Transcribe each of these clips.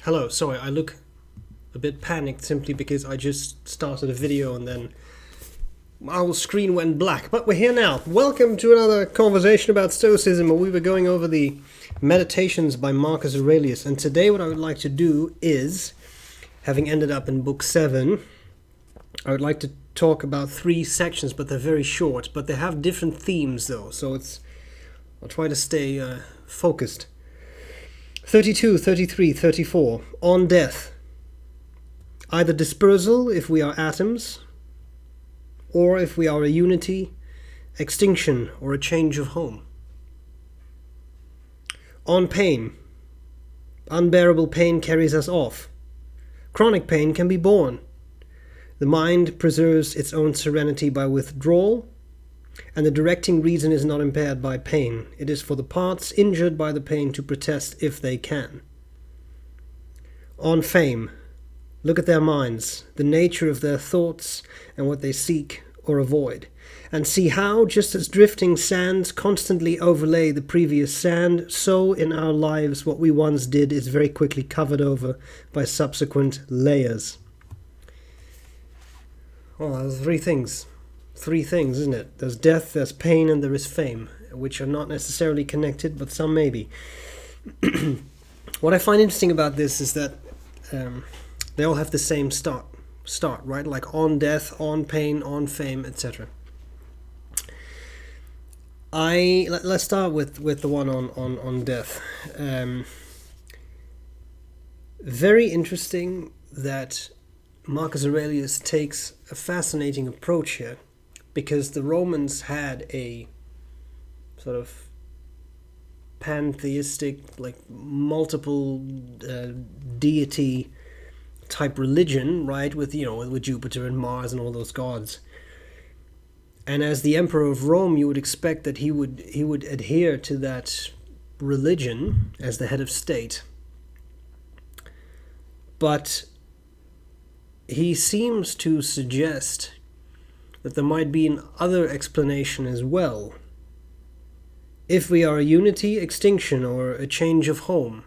Hello, sorry, I look a bit panicked simply because I just started a video and then our screen went black. But we're here now. Welcome to another conversation about Stoicism, where we were going over the Meditations by Marcus Aurelius. And today what I would like to do is, having ended up in book 7, I would like to talk about 3 sections, but they're very short. But they have different themes though, so I'll try to stay focused. 32, 33, 34. On death. Either dispersal if we are atoms, or if we are a unity, extinction or a change of home. On pain. Unbearable pain carries us off. Chronic pain can be borne. The mind preserves its own serenity by withdrawal, and the directing reason is not impaired by pain. It is for the parts injured by the pain to protest if they can. On fame. Look at their minds, the nature of their thoughts, and what they seek or avoid, and see how, just as drifting sands constantly overlay the previous sand, so in our lives what we once did is very quickly covered over by subsequent layers. Well, there's 3 things. 3 things, isn't it? There's death, there's pain, and there is fame, which are not necessarily connected, but some may be. What I find interesting about this is that they all have the same start, right? Like on death, on pain, on fame, etc. Let's start with the one on death. Very interesting that Marcus Aurelius takes a fascinating approach here, because the Romans had a sort of pantheistic, like multiple deity type religion, right? With with Jupiter and Mars and all those gods. And as the emperor of Rome, you would expect that he would adhere to that religion as the head of state. But he seems to suggest that there might be an other explanation as well. If we are a unity, extinction, or a change of home.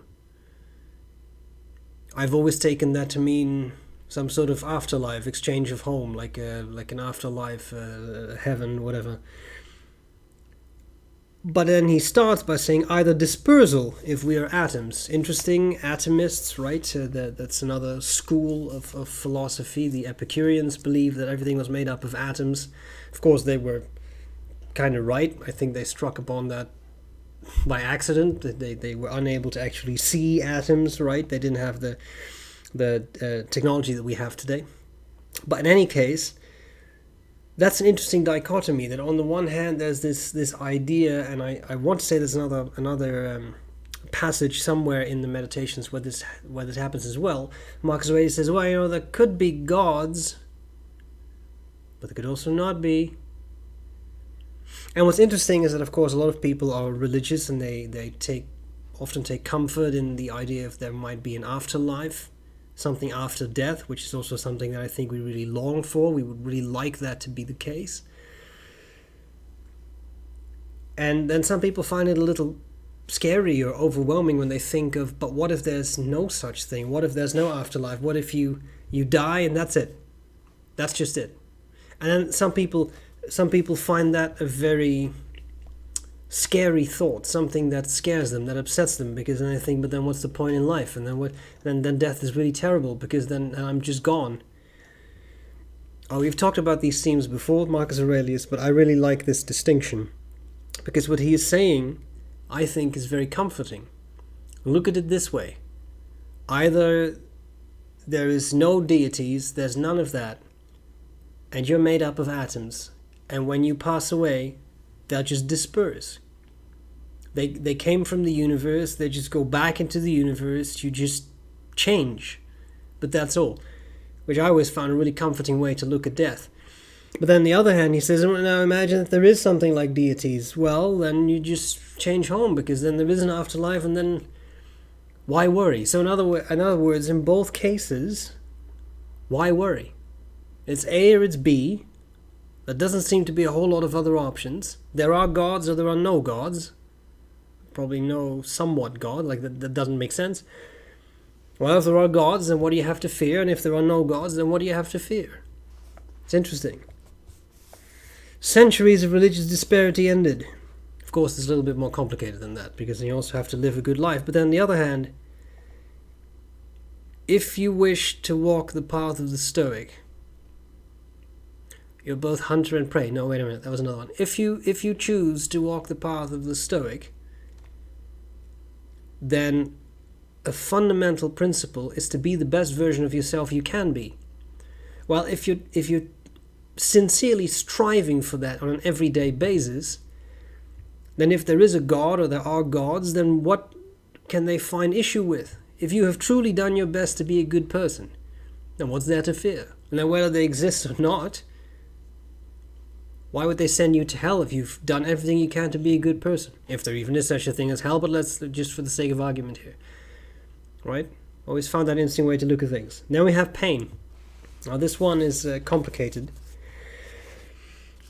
I've always taken that to mean some sort of afterlife, exchange of home, like an afterlife, heaven, whatever. But then he starts by saying either dispersal if we are atoms. Interesting, atomists, right? That's another school of philosophy. The Epicureans believed that everything was made up of atoms. Of course, they were kind of right. I think they struck upon that by accident. They were unable to actually see atoms, right? They didn't have the technology that we have today. But in any case, that's an interesting dichotomy, that on the one hand there's this idea, and I want to say there's another passage somewhere in the Meditations where this happens as well. Marcus Aurelius says, well, there could be gods, but there could also not be. And what's interesting is that, of course, a lot of people are religious, and they often take comfort in the idea of there might be an afterlife, something after death, which is also something that I think we really long for. We would really like that to be the case. And then some people find it a little scary or overwhelming when they think of, but what if there's no such thing? What if there's no afterlife? What if you die and that's it? That's just it. And then some people find that a very scary thought, something that scares them, that upsets them, because then they think, but then what's the point in life? And then what? Then death is really terrible, because then I'm just gone. Oh, we've talked about these themes before, Marcus Aurelius, but I really like this distinction, because what he is saying, I think, is very comforting. Look at it this way. Either there is no deities, there's none of that, and you're made up of atoms, and when you pass away, they'll just disperse. They came from the universe, they just go back into the universe, you just change. But that's all. Which I always found a really comforting way to look at death. But then on the other hand, he says, well, now imagine if there is something like deities. Well, then you just change home, because then there is an afterlife, and then why worry? So in other words, in both cases, why worry? It's A or it's B. There doesn't seem to be a whole lot of other options. There are gods or there are no gods. Probably no somewhat God, like that doesn't make sense. Well, if there are gods, then what do you have to fear? And if there are no gods, then what do you have to fear? It's interesting. Centuries of religious disparity ended. Of course, it's a little bit more complicated than that, because you also have to live a good life. But then on the other hand, if you wish to walk the path of the Stoic, you're both hunter and prey. No, wait a minute, that was another one. If you choose to walk the path of the Stoic, then a fundamental principle is to be the best version of yourself you can be. Well, if you're sincerely striving for that on an everyday basis, then if there is a god or there are gods, then what can they find issue with? If you have truly done your best to be a good person, then what's there to fear? Now, whether they exist or not, why would they send you to hell if you've done everything you can to be a good person? If there even is such a thing as hell, but let's just for the sake of argument here. Right? Always found that interesting way to look at things. Then we have pain. Now this one is complicated.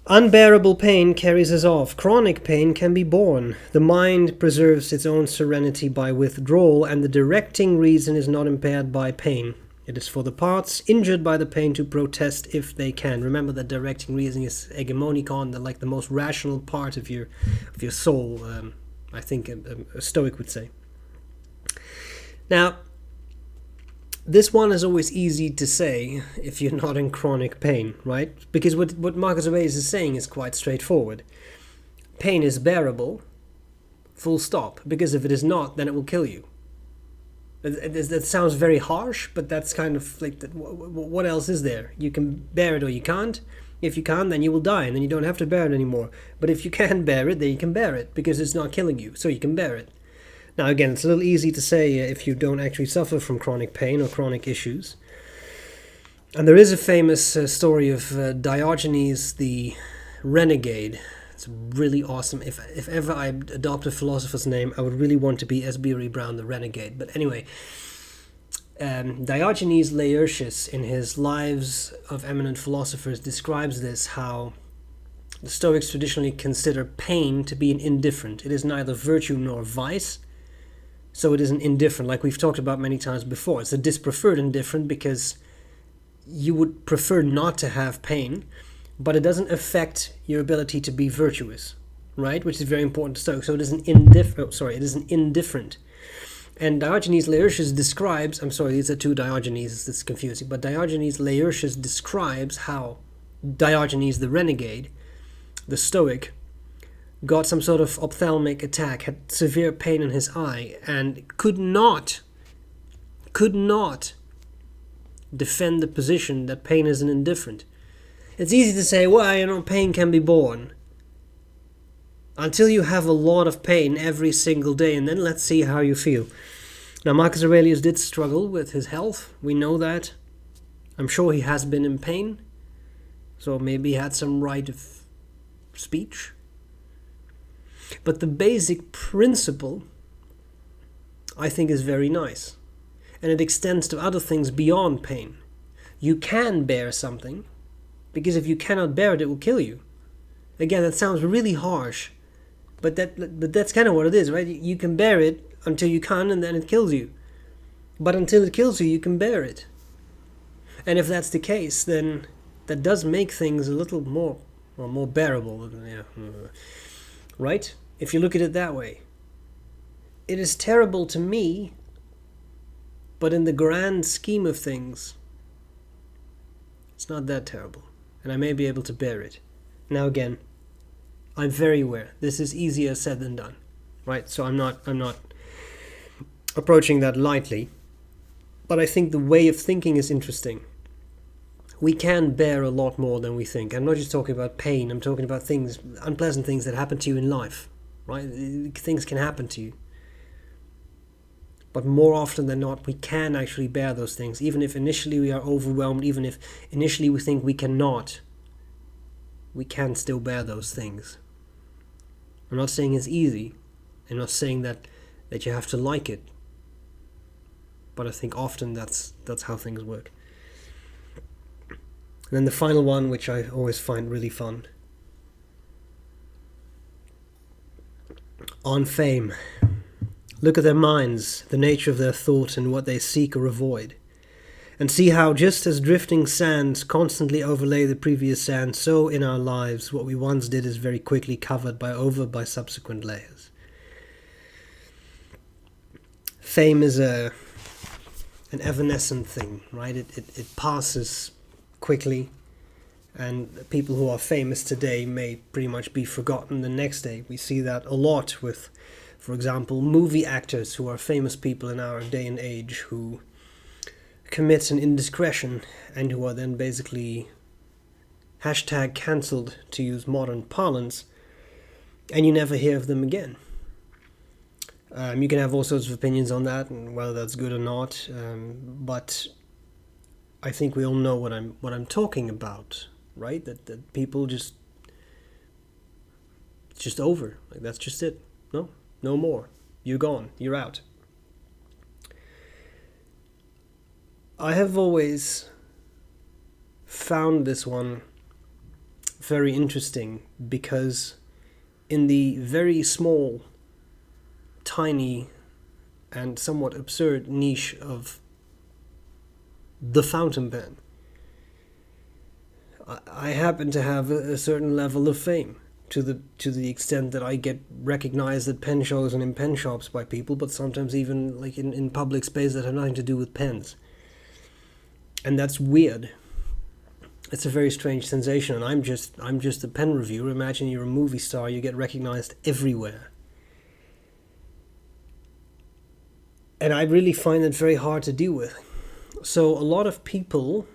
Unbearable pain carries us off. Chronic pain can be borne. The mind preserves its own serenity by withdrawal, and the directing reason is not impaired by pain. It is for the parts injured by the pain to protest if they can. Remember that directing reason is hegemonikon, the most rational part of your soul. I think a Stoic would say. Now, this one is always easy to say if you're not in chronic pain, right? Because what Marcus Aurelius is saying is quite straightforward. Pain is bearable, full stop. Because if it is not, then it will kill you. That sounds very harsh, but that's kind of like, what else is there? You can bear it or you can't. If you can't, then you will die, and then you don't have to bear it anymore. But if you can bear it, then you can bear it, because it's not killing you, so you can bear it. Now again, it's a little easy to say if you don't actually suffer from chronic pain or chronic issues. And there is a famous story of Diogenes the renegade. It's really awesome. If ever I adopt a philosopher's name, I would really want to be B.R.E. Brown the renegade. But anyway, Diogenes Laertius, in his Lives of Eminent Philosophers, describes this, how the Stoics traditionally consider pain to be an indifferent. It is neither virtue nor vice, so it is an indifferent, like we've talked about many times before. It's a dispreferred indifferent because you would prefer not to have pain, but it doesn't affect your ability to be virtuous, right? Which is very important to Stoics. So it is an indifferent. And Diogenes Laertius describes, I'm sorry, these are two Diogenes, it's confusing, but Diogenes Laertius describes how Diogenes the renegade, the Stoic, got some sort of ophthalmic attack, had severe pain in his eye, and could not defend the position that pain is an indifferent. It's easy to say, well, pain can be borne. Until you have a lot of pain every single day, and then let's see how you feel. Now, Marcus Aurelius did struggle with his health. We know that. I'm sure he has been in pain. So maybe he had some right of speech. But the basic principle, I think, is very nice. And it extends to other things beyond pain. You can bear something, because if you cannot bear it, it will kill you. Again, that sounds really harsh, but that's kind of what it is, right? You can bear it until you can't, and then it kills you. But until it kills you, you can bear it. And if that's the case, then that does make things a little more bearable. Yeah. Right? If you look at it that way. It is terrible to me, but in the grand scheme of things, it's not that terrible. And I may be able to bear it. Now again, I'm very aware this is easier said than done. Right? So I'm not approaching that lightly. But I think the way of thinking is interesting. We can bear a lot more than we think. I'm not just talking about pain. I'm talking about things, unpleasant things that happen to you in life. Right? Things can happen to you. But more often than not, we can actually bear those things. Even if initially we are overwhelmed, even if initially we think we cannot, we can still bear those things. I'm not saying it's easy. I'm not saying that you have to like it. But I think often that's how things work. And then the final one, which I always find really fun. On fame. Look at their minds, the nature of their thought, and what they seek or avoid. And see how, just as drifting sands constantly overlay the previous sand, so in our lives what we once did is very quickly covered by subsequent layers. Fame is an evanescent thing, right? It passes quickly, and people who are famous today may pretty much be forgotten the next day. We see that a lot with, for example, movie actors who are famous people in our day and age who commit an indiscretion and who are then basically #cancelled, to use modern parlance, and you never hear of them again. You can have all sorts of opinions on that and whether that's good or not, but I think we all know what I'm talking about, right? That people it's just over. Like, that's just it. No more. You're gone. You're out. I have always found this one very interesting because in the very small, tiny, and somewhat absurd niche of the fountain pen, I happen to have a certain level of fame to the extent that I get recognized at pen shows and in pen shops by people, but sometimes even like in public space that have nothing to do with pens. And that's weird. It's a very strange sensation, and I'm just a pen reviewer. Imagine you're a movie star, you get recognized everywhere. And I really find it very hard to deal with. So a lot of people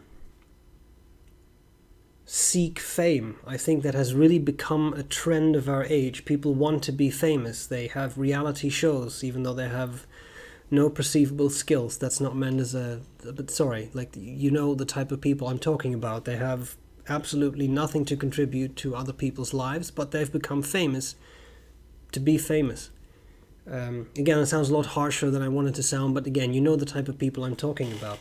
seek fame. I think that has really become a trend of our age. People want to be famous. They have reality shows, even though they have no perceivable skills. That's not meant as but sorry, like, you know the type of people I'm talking about. They have absolutely nothing to contribute to other people's lives, but they've become famous to be famous. Again, it sounds a lot harsher than I wanted to sound, but again, you know the type of people I'm talking about.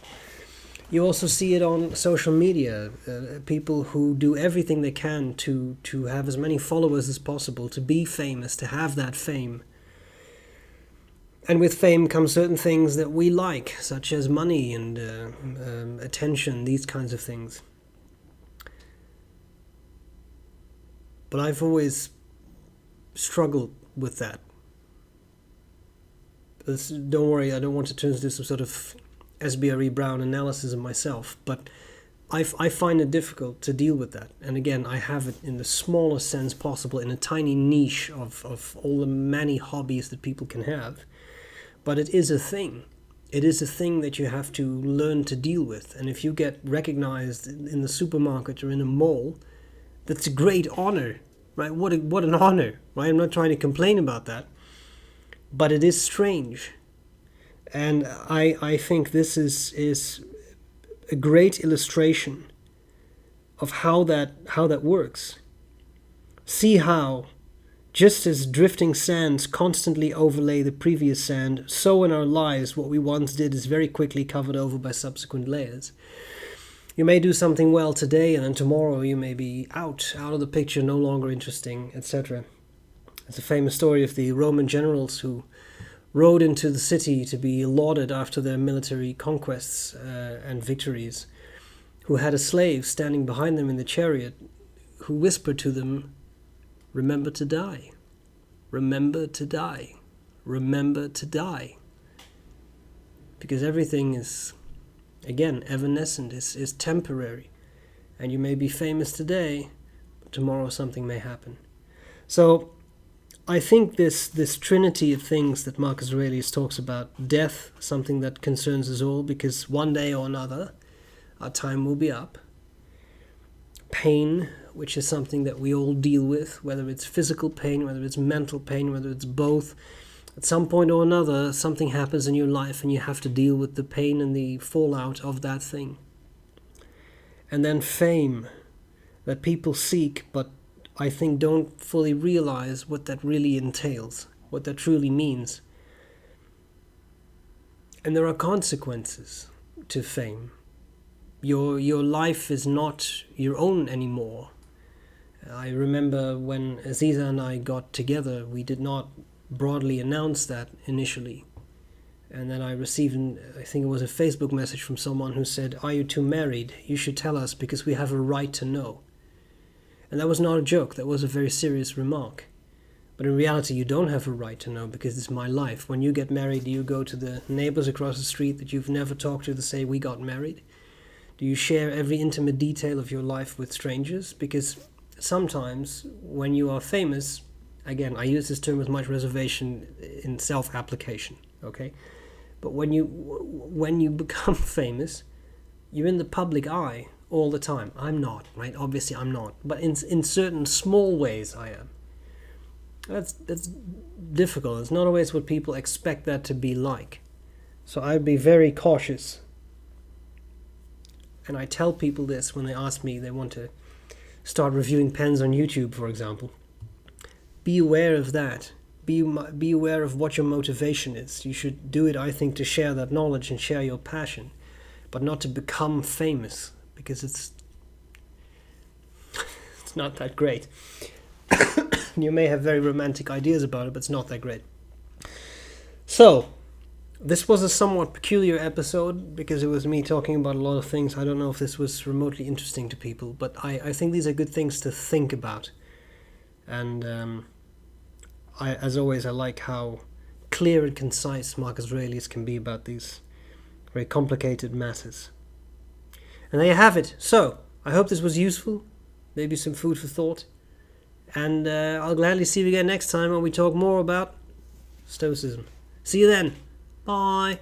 You also see it on social media, people who do everything they can to have as many followers as possible, to be famous, to have that fame. And with fame come certain things that we like, such as money and attention, these kinds of things. But I've always struggled with that. Don't worry, I don't want to turn into some sort of B.R.E. Brown analysis of myself, but I find it difficult to deal with that. And again, I have it in the smallest sense possible, in a tiny niche of all the many hobbies that people can have. But it is a thing. It is a thing that you have to learn to deal with. And if you get recognized in the supermarket or in a mall, that's a great honor, right? What an honor, right? I'm not trying to complain about that. But it is strange. And I think this is a great illustration of how that works. See how, just as drifting sands constantly overlay the previous sand, so in our lives what we once did is very quickly covered over by subsequent layers. You may do something well today, and then tomorrow you may be out of the picture, no longer interesting, etc. There's a famous story of the Roman generals who rode into the city to be lauded after their military conquests and victories, who had a slave standing behind them in the chariot who whispered to them, "Remember to die. Remember to die. Remember to die." Because everything is, again, evanescent, is temporary. And you may be famous today, but tomorrow something may happen. So I think this trinity of things that Marcus Aurelius talks about, death, something that concerns us all, because one day or another our time will be up. Pain, which is something that we all deal with, whether it's physical pain, whether it's mental pain, whether it's both. At some point or another, something happens in your life and you have to deal with the pain and the fallout of that thing. And then fame, that people seek, but I think don't fully realize what that really entails, what that truly means. And there are consequences to fame. Your life is not your own anymore. I remember when Aziza and I got together, we did not broadly announce that initially. And then I received, I think it was a Facebook message from someone who said, "Are you two married? You should tell us because we have a right to know." And that was not a joke, that was a very serious remark. But in reality, you don't have a right to know because it's my life. When you get married, do you go to the neighbors across the street that you've never talked to say, "We got married"? Do you share every intimate detail of your life with strangers? Because sometimes when you are famous, again, I use this term with much reservation in self-application, okay? But when you become famous, you're in the public eye all the time. I'm not, right? Obviously I'm not. But in certain small ways I am. That's difficult. It's not always what people expect that to be like. So I'd be very cautious. And I tell people this when they ask me, they want to start reviewing pens on YouTube, for example. Be aware of that. Be aware of what your motivation is. You should do it, I think, to share that knowledge and share your passion, but not to become famous, because it's not that great. You may have very romantic ideas about it, but it's not that great. So, this was a somewhat peculiar episode because it was me talking about a lot of things. I don't know if this was remotely interesting to people, but I think these are good things to think about. And as always, I like how clear and concise Marcus Aurelius can be about these very complicated matters. And there you have it. So, I hope this was useful. Maybe some food for thought. And I'll gladly see you again next time when we talk more about Stoicism. See you then. Bye.